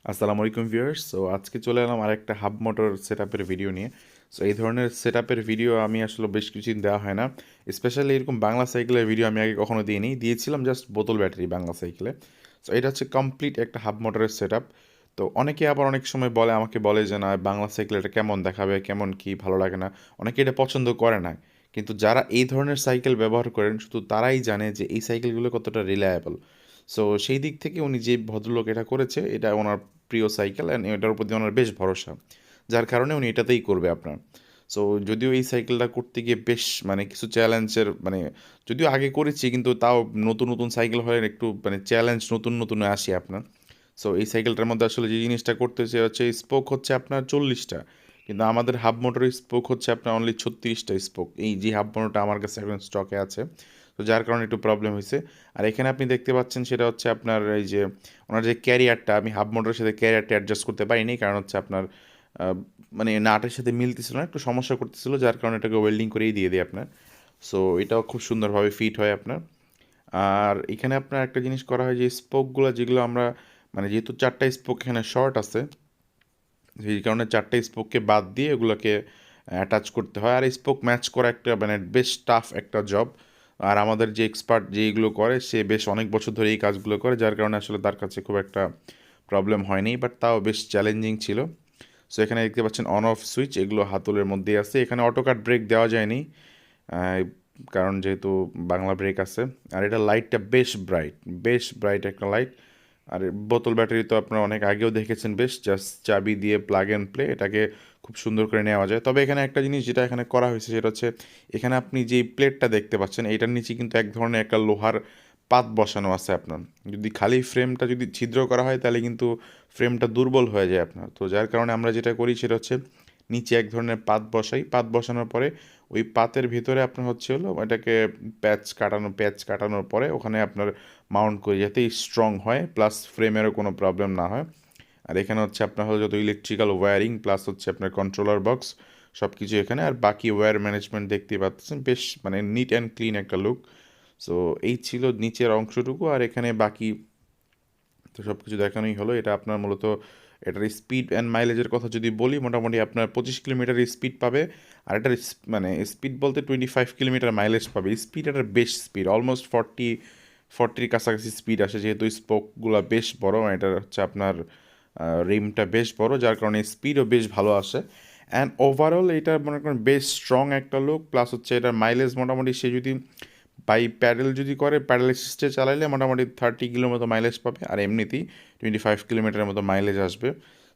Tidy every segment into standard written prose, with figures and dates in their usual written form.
আসসালামু আলাইকুম viewers. So আজকে চলে এলাম আরেকটা হাব মোটর সেটআপের ভিডিও নিয়ে। সো এই ধরনের সেটআপের ভিডিও আমি আসলে বেশ কিছুদিন দেওয়া হয় না। স্পেশালি এরকম বাংলা সাইকেলের ভিডিও আমি আগে কখনো দিইনি, দিয়েছিলাম জাস্ট বোতল ব্যাটারি বাংলা সাইকেলে। সো এটা হচ্ছে কমপ্লিট একটা হাব মোটরের সেটআপ। তো অনেকে আবার অনেক সময় আমাকে বলে যে না, বাংলা সাইকেল এটা কেমন দেখাবে, কেমন কি, ভালো লাগে না। অনেকে এটা পছন্দ করে না, কিন্তু যারা এই ধরনের সাইকেল ব্যবহার করেন শুধু তারাই জানে যে এই সাইকেলগুলো কতটা রিলায়েবল। সো সেই দিক থেকে উনি যে ভদ্রলোক এটা করেছে, এটা ওনার প্রিয় সাইকেল অ্যান্ড এটার প্রতি ওনার বেশ ভরসা, যার কারণে উনি এটাতেই করবে আপনার। সো যদিও এই সাইকেলটা করতে গিয়ে বেশ কিছু চ্যালেঞ্জের যদিও আগে করেছি, কিন্তু তাও নতুন নতুন সাইকেল হলে একটু চ্যালেঞ্জ নতুন নতুন আসে আপনার। সো এই সাইকেলটার মধ্যে আসলে যে জিনিসটা করতেছে হচ্ছে স্পোক হচ্ছে আপনার 40টা, কিন্তু আমাদের হাব মোটরের স্পোক হচ্ছে আপনার অনলি 36টা স্পোক। এই যে হাব মোটরটা আমার কাছে এখন স্টকে আছে, তো যার কারণে একটু প্রবলেম হয়েছে। আর এখানে আপনি দেখতে পাচ্ছেন সেটা হচ্ছে আপনার এই যে ওনার যে ক্যারিয়ারটা, আমি হাব মোটরের সাথে ক্যারিয়ারটা অ্যাডজাস্ট করতে পারিনি, কারণ হচ্ছে আপনার নাটের সাথে মিলতেছিল না, একটু সমস্যা করতেছিল, যার কারণে এটাকে ওয়েল্ডিং করেই দিয়ে দিই আপনার। সো এটাও খুব সুন্দরভাবে ফিট হয় আপনার। আর এখানে আপনার একটা জিনিস করা হয় যে স্পোকগুলো যেগুলো আমরা যেহেতু 4টা স্পোক এখানে শর্ট আছে, সেই কারণে 4টা স্পোককে বাদ দিয়ে এগুলোকে অ্যাটাচ করতে হয়। আর স্পোক ম্যাচ করা একটা বেশ টাফ একটা জব। আর আমাদের যে এক্সপার্ট যে এগুলো করে, সে বেশ অনেক বছর ধরে এই কাজগুলো করে, যার কারণে আসলে তার কাছে খুব একটা প্রবলেম হয়নি, বাট তাও বেশ চ্যালেঞ্জিং ছিল। সো এখানে দেখতে পাচ্ছেন অন অফ সুইচ, এগুলো হাতলের মধ্যেই আছে। এখানে অটোকাট ব্রেক দেওয়া যায়নি, আহ, কারণ যেহেতু বাংলা ব্রেক আছে। আর এটা লাইটটা বেশ ব্রাইট একটা লাইট। আর বোতল ব্যাটারি তো আপনারা অনেক আগেও দেখেছেন, বেশ জাস্ট চাবি দিয়ে প্লাগ অ্যান্ড প্লে এটাকে খুব সুন্দর করে নেওয়া যায়। তবে এখানে একটা জিনিস যেটা এখানে করা হয়েছে সেটা হচ্ছে, এখানে আপনি যে প্লেটটা দেখতে পাচ্ছেন এইটার নিচে কিন্তু এক ধরনের একটা লোহার পাত বসানো আছে আপনার। যদি খালি ফ্রেমটা যদি ছিদ্র করা হয় তাহলে কিন্তু ফ্রেমটা দুর্বল হয়ে যায় আপনার। তো যার কারণে আমরা যেটা করি সেটা হচ্ছে নিচে এক ধরনের পাত বসাই, পাত বসানোর পরে ওই পাতের ভিতরে আপনার হচ্ছে হলো এটাকে প্যাচ কাটানোর পরে ওখানে আপনার মাউন্ট করি, যাতে স্ট্রং হয়, প্লাস ফ্রেমেরও কোনো প্রবলেম না হয়। আর এখানে হচ্ছে আপনার হলো যত ইলেকট্রিক্যাল ওয়্যারিং প্লাস হচ্ছে আপনার কন্ট্রোলার বক্স সব কিছু এখানে। আর বাকি ওয়্যার ম্যানেজমেন্ট দেখতে পাচ্ছেন, বেশ নিট অ্যান্ড ক্লিন একটা লুক। সো এই ছিল নিচের অংশটুকু, আর এখানে বাকি তো সব কিছু দেখানোই হলো। এটা আপনার মূলত এটার স্পিড অ্যান্ড মাইলেজের কথা যদি বলি, মোটামুটি আপনার 25 কিলোমিটার স্পিড পাবে। আর এটার স্পিড বলতে 25 কিলোমিটার মাইলেজ পাবে। স্পিড এটার বেশ স্পিড অলমোস্ট 40-40 কাছাকাছি স্পিড আসে, যেহেতু স্পোকগুলো বেশ বড়, এটার হচ্ছে আপনার রিমটা বেশ বড়, যার কারণে স্পিডও বেশ ভালো আসে। অ্যান্ড ওভারঅল এটা মনে করেন বেশ স্ট্রং একটা লুক, প্লাস হচ্ছে এটার মাইলেজ মোটামুটি সে যদি বাই প্যাডেল যদি করে, প্যাডেল অ্যাসিস্টে চালাইলে মোটামুটি 30 কিলোর মতো মাইলেজ পাবে, আর এমনিতেই 25 কিলোমিটারের মতো মাইলেজ আসবে।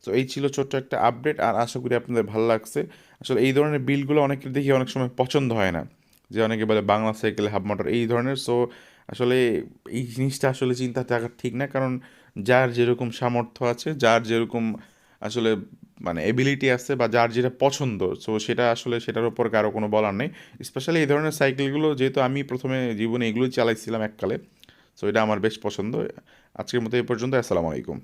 সো এই ছিল ছোট্ট একটা আপডেট, আর আশা করি আপনাদের ভালো লাগছে। আসলে এই ধরনের বিলগুলো অনেকের দেখি অনেক সময় পছন্দ হয় না, যে অনেকে বলে বাংলা সাইকেলে হাফ মোটর এই ধরনের। সো আসলে এই জিনিসটা আসলে চিন্তা থাকা ঠিক না, কারণ যার যেরকম সামর্থ্য আছে, যার যেরকম আসলে এবিলিটি আছে, বা যার যেটা পছন্দ, সো সেটা আসলে সেটার উপর কারো কোনো বলার নেই। স্পেশালি এই ধরনের সাইকেলগুলো যেহেতু আমি প্রথমে জীবনে এগুলোই চালাইছিলাম এককালে, সো এটা আমার বেশ পছন্দ। আজকের মতো এই পর্যন্ত। আসসালামু আলাইকুম।